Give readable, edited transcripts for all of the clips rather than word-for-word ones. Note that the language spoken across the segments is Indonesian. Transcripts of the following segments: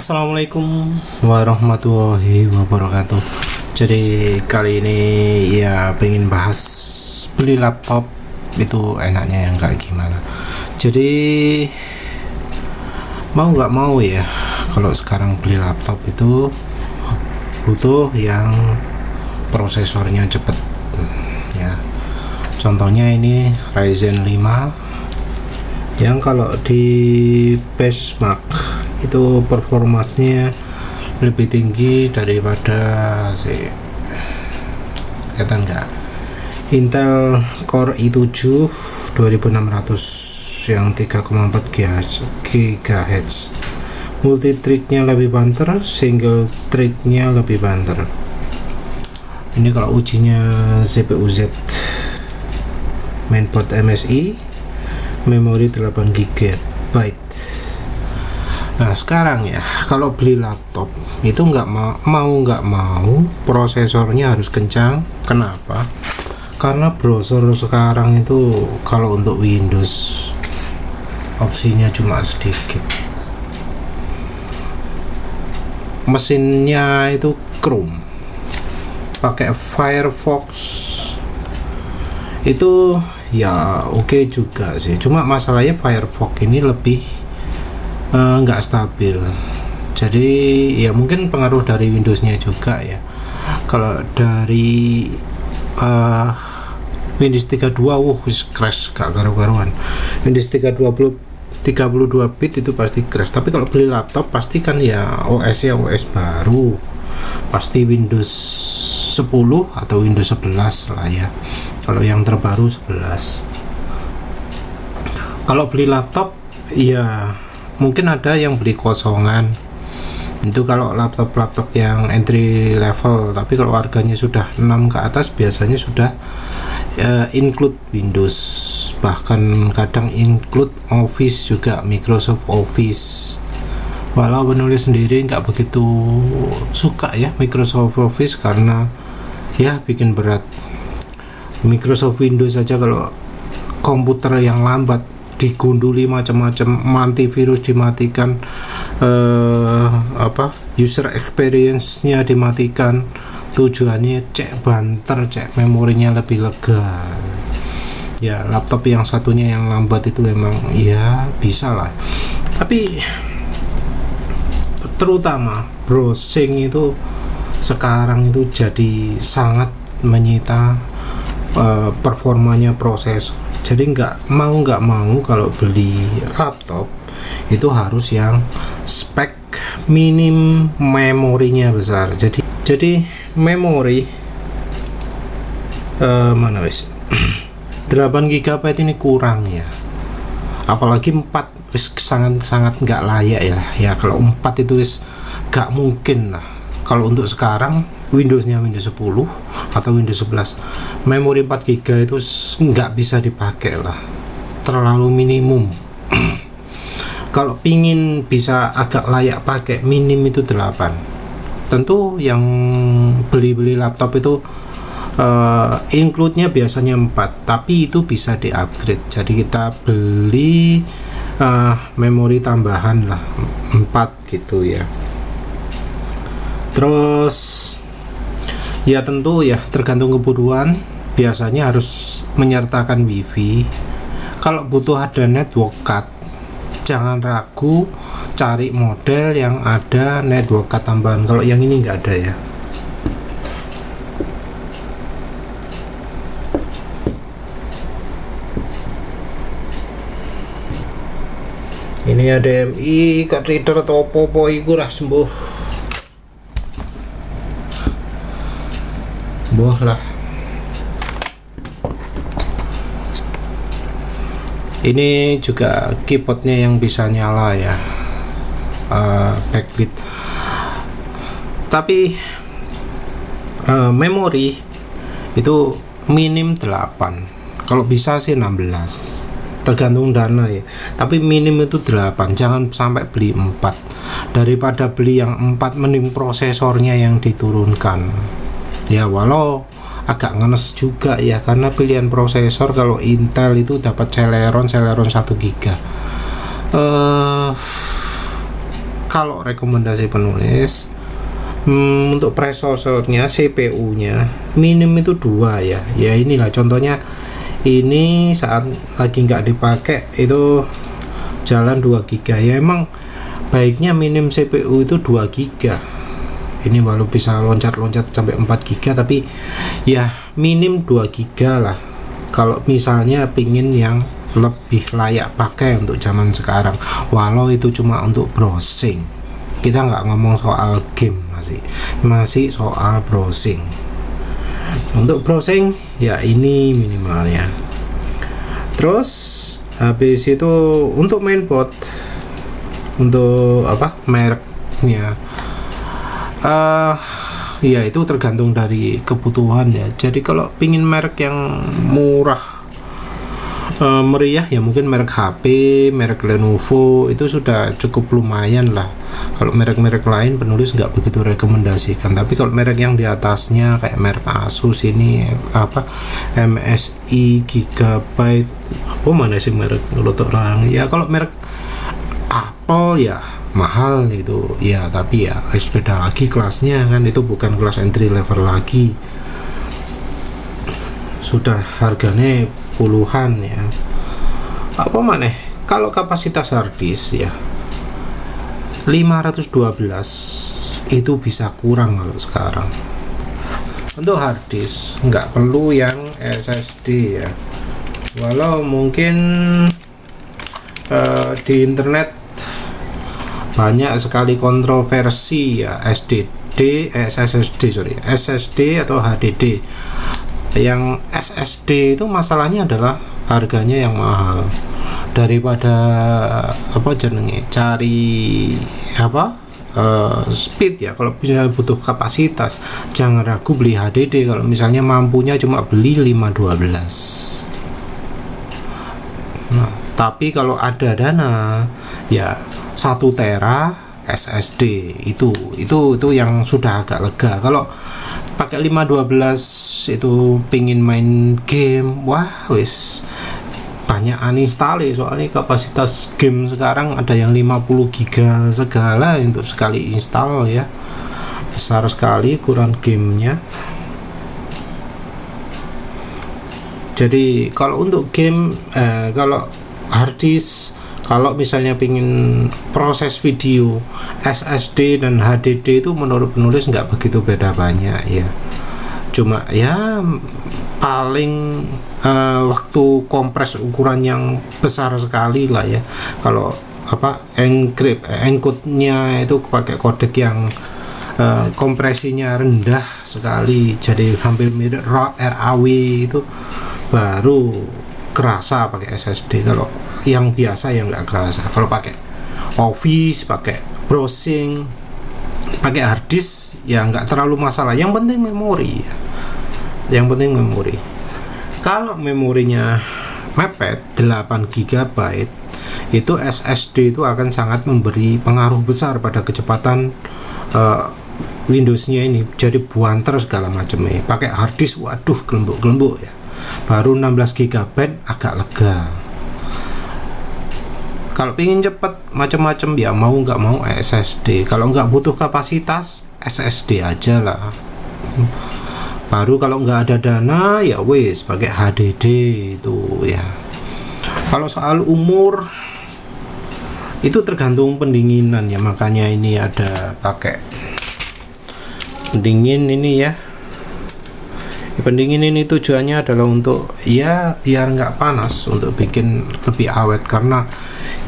Assalamualaikum warahmatullahi wabarakatuh. Jadi kali ini ya pengen bahas beli laptop itu enaknya yang kayak gimana. Jadi mau nggak mau ya, kalau sekarang beli laptop itu butuh yang prosesornya cepet ya. Contohnya ini Ryzen 5 yang kalau di benchmark itu performanya lebih tinggi daripada kelihatan nggak, Intel Core i7 2600 yang 3,4 GHz, multi threadnya lebih banter, single threadnya lebih banter. Ini kalau ujinya CPU Z, mainboard MSI, memori 8 GB. Nah sekarang ya, kalau beli laptop itu nggak mau prosesornya harus kencang. Kenapa? Karena browser sekarang itu kalau untuk Windows opsinya cuma sedikit. Mesinnya itu Chrome, pakai Firefox itu ya oke juga sih. Cuma masalahnya Firefox ini lebih nggak stabil, jadi ya mungkin pengaruh dari Windowsnya juga ya. Kalau dari Windows 32 crash gak karu-karuan. Windows 32 bit itu pasti crash. Tapi kalau beli laptop pasti kan ya OS baru, pasti Windows 10 atau Windows 11 lah ya, kalau yang terbaru 11. Kalau beli laptop ya mungkin ada yang beli kosongan, itu kalau laptop yang entry level. Tapi kalau harganya sudah 6 ke atas biasanya sudah include Windows, bahkan kadang include Office juga, Microsoft Office. Walau penulis sendiri nggak begitu suka ya Microsoft Office karena ya bikin berat. Microsoft Windows saja kalau komputer yang lambat digunduli macam-macam, antivirus dimatikan, user experience-nya dimatikan, tujuannya cek banter, cek memorinya lebih lega. Ya laptop yang satunya yang lambat itu memang ya bisa lah. Tapi terutama browsing itu sekarang itu jadi sangat menyita performanya prosesor. Jadi nggak mau kalau beli laptop itu harus yang spek minim, memorinya besar. Jadi memori mana wis 8 GB ini kurang ya. Apalagi 4 wis sangat nggak layak ya. Kalau 4 itu wis nggak mungkin lah. Kalau untuk sekarang Windowsnya Windows 10 atau Windows 11, memori 4 GB itu nggak bisa dipakai lah, terlalu minimum. Kalau pingin bisa agak layak pakai, minim itu 8. Tentu yang beli laptop itu include-nya biasanya 4, tapi itu bisa di-upgrade. Jadi kita beli memori tambahan lah 4 gitu ya. Terus ya tentu ya tergantung kebutuhan, biasanya harus menyertakan WiFi. Kalau butuh ada network card, jangan ragu cari model yang ada network card tambahan. Kalau yang ini nggak ada ya. Ini HDMI, card reader atau apa-apa iku lah sembuh. Boh lah. Ini juga keyboardnya yang bisa nyala ya, backlit. Tapi memori itu minim 8, kalau bisa sih 16, tergantung dana ya. Tapi minim itu 8, jangan sampai beli 4. Daripada beli yang 4 mending prosesornya yang diturunkan ya. Walau agak ngenes juga ya, karena pilihan prosesor kalau Intel itu dapat Celeron 1 GB kalau rekomendasi penulis, untuk prosesornya, CPU-nya minim itu 2 ya. Ya inilah contohnya, ini saat lagi nggak dipakai itu jalan 2 GB ya. Emang baiknya minim CPU itu 2 GB. Ini walau bisa loncat-loncat sampai 4 GB, tapi ya minim 2 GB lah kalau misalnya pingin yang lebih layak pakai untuk zaman sekarang, walau itu cuma untuk browsing. Kita nggak ngomong soal game, masih soal browsing. Untuk browsing ya ini minimalnya. Terus habis itu untuk mainboard, untuk mereknya, ya itu tergantung dari kebutuhan ya. Jadi kalau pingin merek yang murah, meriah ya mungkin merek HP, merek Lenovo itu sudah cukup lumayan lah. Kalau merek-merek lain penulis nggak begitu rekomendasikan. Tapi kalau merek yang di atasnya kayak merek Asus ini MSI, Gigabyte, mana sih merek menurut orang ya. Kalau merek Apple ya mahal itu ya, tapi ya beda lagi kelasnya kan, itu bukan kelas entry level lagi, sudah harganya puluhan ya. Kalau kapasitas harddisk ya 512 itu bisa kurang kalau sekarang. Untuk harddisk nggak perlu yang SSD ya, walau mungkin di internet banyak sekali kontroversi ya, SSD atau HDD. Yang SSD itu masalahnya adalah harganya yang mahal. Daripada cari speed ya, kalau butuh kapasitas jangan ragu beli HDD. Kalau misalnya mampunya cuma beli 512. Nah, tapi kalau ada dana ya 1 tera SSD itu yang sudah agak lega. Kalau pakai 512 itu pingin main game, wah wis banyak uninstall, soalnya kapasitas game sekarang ada yang 50 GB segala untuk sekali install ya, besar sekali ukuran gamenya. Jadi kalau untuk game, kalau harddisk, kalau misalnya pingin proses video, SSD dan HDD itu menurut penulis nggak begitu beda banyak ya. Cuma ya paling waktu kompres ukuran yang besar sekali lah ya. Kalau encode-nya itu pakai kodek yang kompresinya rendah sekali, jadi hampir mirip RAW, itu baru kerasa pakai SSD. Kalau yang biasa yang nggak kerasa. Kalau pakai Office, pakai browsing, pakai harddisk ya nggak terlalu masalah. Yang penting memori ya. Kalau memorinya mepet 8 GB, itu SSD itu akan sangat memberi pengaruh besar pada kecepatan Windowsnya ini. Jadi buanter segala macamnya. Pakai harddisk, waduh, gelembuk ya. Baru 16 GB agak lega. Kalau pengen cepet macam-macam ya mau nggak mau SSD. Kalau nggak butuh kapasitas, SSD aja lah. Baru kalau nggak ada dana ya wes pakai HDD itu ya. Kalau soal umur itu tergantung pendinginan ya, makanya ini ada pakai pendingin ini ya. Pendingin ini tujuannya adalah untuk ya biar nggak panas, untuk bikin lebih awet, karena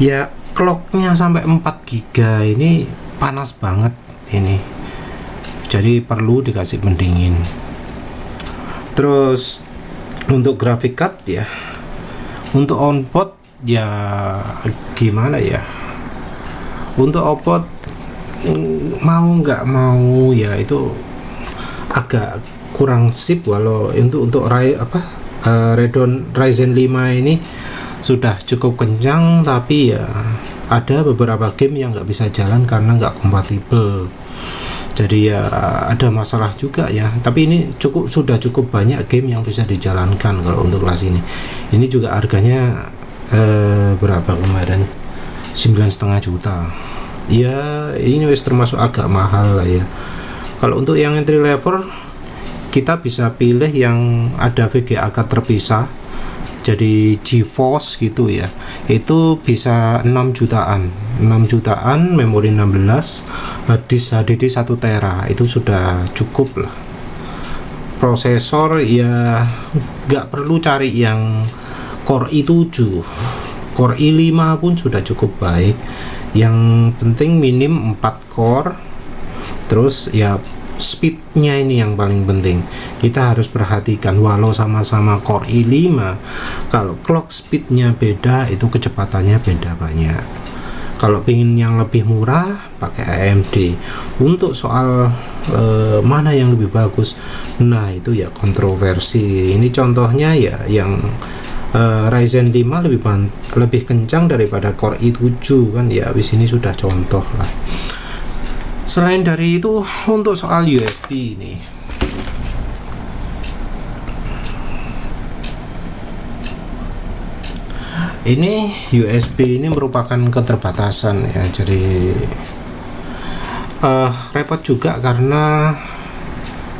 ya clocknya sampai 4 GB ini panas banget ini, jadi perlu dikasih pendingin. Terus untuk graphic card ya, untuk onboard ya gimana ya, untuk onboard mau nggak mau ya itu agak kurang sip. Walau untuk Ryzen 5 ini sudah cukup kencang, tapi ya ada beberapa game yang nggak bisa jalan karena nggak kompatibel. Jadi ya ada masalah juga ya. Tapi ini sudah cukup banyak game yang bisa dijalankan kalau untuk kelas ini. Ini juga harganya berapa kemarin? 9,5 juta. ya ini wis termasuk agak mahal lah ya. Kalau untuk yang entry level kita bisa pilih yang ada VGA card terpisah, jadi GeForce gitu ya, itu bisa 6 jutaan, memori 16, disk HDD 1 tera, itu sudah cukup lah. Prosesor ya nggak perlu cari yang Core i7, Core i5 pun sudah cukup baik. Yang penting minim 4 core, terus ya speednya ini yang paling penting. Kita harus perhatikan, walau sama-sama Core i5, kalau clock speednya beda, itu kecepatannya beda banyak. Kalau ingin yang lebih murah pakai AMD. Untuk soal mana yang lebih bagus, nah itu ya kontroversi. Ini contohnya ya yang Ryzen 5 lebih kencang daripada Core i7 kan ya, wis ini sudah contoh lah. Selain dari itu, untuk soal USB ini USB ini merupakan keterbatasan ya, jadi repot juga karena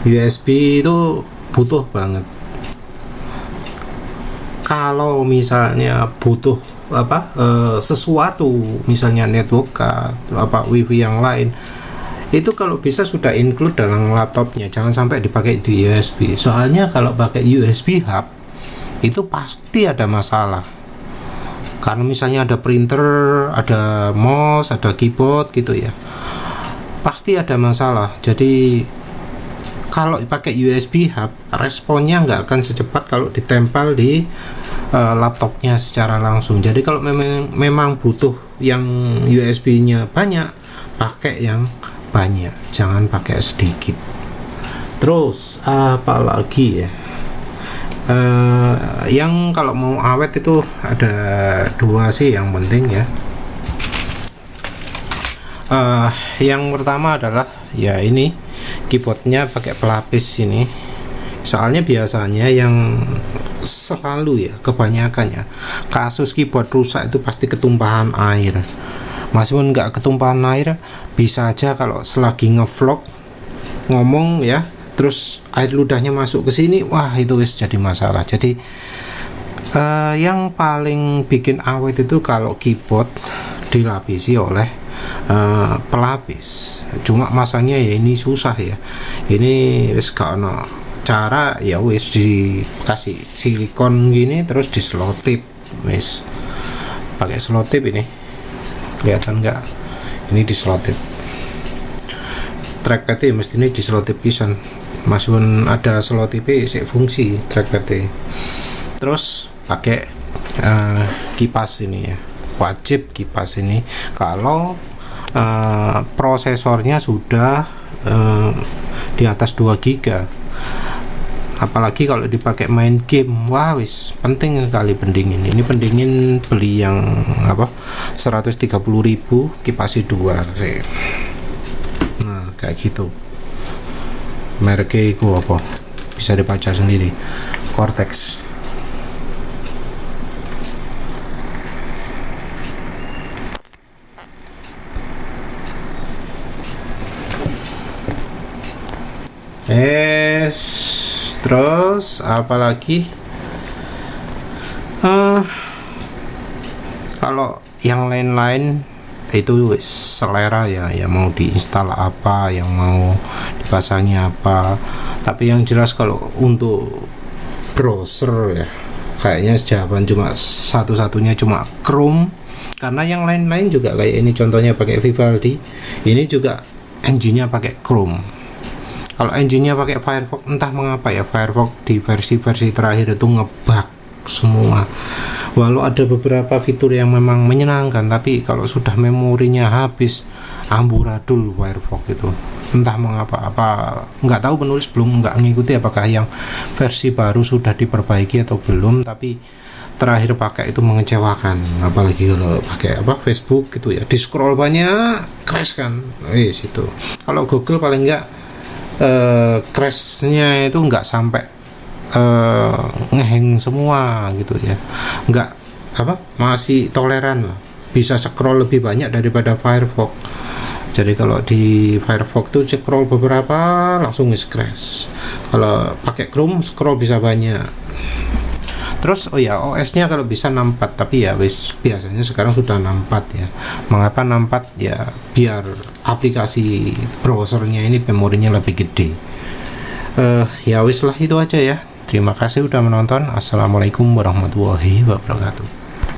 USB itu butuh banget. Kalau misalnya butuh sesuatu, misalnya network card, wifi yang lain, itu kalau bisa sudah include dalam laptopnya, jangan sampai dipakai di USB. Soalnya kalau pakai USB hub itu pasti ada masalah, karena misalnya ada printer, ada mouse, ada keyboard gitu ya, pasti ada masalah. Jadi kalau pakai USB hub, responnya nggak akan secepat kalau ditempel di laptopnya secara langsung. Jadi kalau memang butuh yang USB-nya banyak, pakai yang banyak, jangan pakai sedikit. Terus apalagi ya, yang kalau mau awet itu ada 2 sih yang penting ya. Yang pertama adalah ya ini keyboardnya pakai pelapis ini. Soalnya biasanya yang selalu ya, kebanyakan ya, kasus keyboard rusak itu pasti ketumpahan air. Meskipun nggak ketumpahan air, bisa aja kalau selagi ngevlog ngomong ya, terus air ludahnya masuk ke sini, wah itu wis jadi masalah. Jadi yang paling bikin awet itu kalau keyboard dilapisi oleh pelapis. Cuma masanya ya ini susah ya, ini wis gak ono cara, ya wis dikasih silikon gini terus diselotip, wis pakai selotip. Ini kelihatan nggak, ini diselotip. Trackpad mestinya diselotip pisan, meskipun ada selotip sih fungsi trackpad. Terus pakai kipas ini ya, wajib kipas ini kalau prosesornya sudah di atas 2 GB. Apalagi kalau dipakai main game, wah wis penting sekali pendingin. Ini pendingin beli yang 130.000, kipasnya 2 sih. Nah kayak gitu, mereknya itu apa, bisa dibaca sendiri, Cortex. Terus apalagi kalau yang lain-lain itu selera ya, mau diinstal apa, yang mau dipasangnya apa. Tapi yang jelas kalau untuk browser ya, kayaknya jawaban cuma satu-satunya cuma Chrome, karena yang lain-lain juga kayak ini contohnya pakai Vivaldi, ini juga engine-nya pakai Chrome. Kalau engine-nya pakai Firefox, entah mengapa ya, Firefox di versi-versi terakhir itu ngebug semua. Walau ada beberapa fitur yang memang menyenangkan, tapi kalau sudah memorinya habis, amburadul Firefox itu. Entah mengapa, nggak tahu penulis nggak ngikuti apakah yang versi baru sudah diperbaiki atau belum, tapi terakhir pakai itu mengecewakan. Apalagi kalau pakai Facebook gitu ya, di scroll banyak, crash kan, itu. Kalau Google paling nggak crashnya itu nggak sampai ngehang semua gitu ya, nggak masih toleran lah, bisa scroll lebih banyak daripada Firefox. Jadi kalau di Firefox tuh scroll beberapa langsung crash. Kalau pakai Chrome scroll bisa banyak. Terus OS-nya kalau bisa 64, tapi ya biasanya sekarang sudah 64 ya. Mengapa 64? Ya biar aplikasi browsernya ini memorinya lebih gede. Ya wis lah, itu aja ya. Terima kasih udah menonton. Assalamualaikum warahmatullahi wabarakatuh.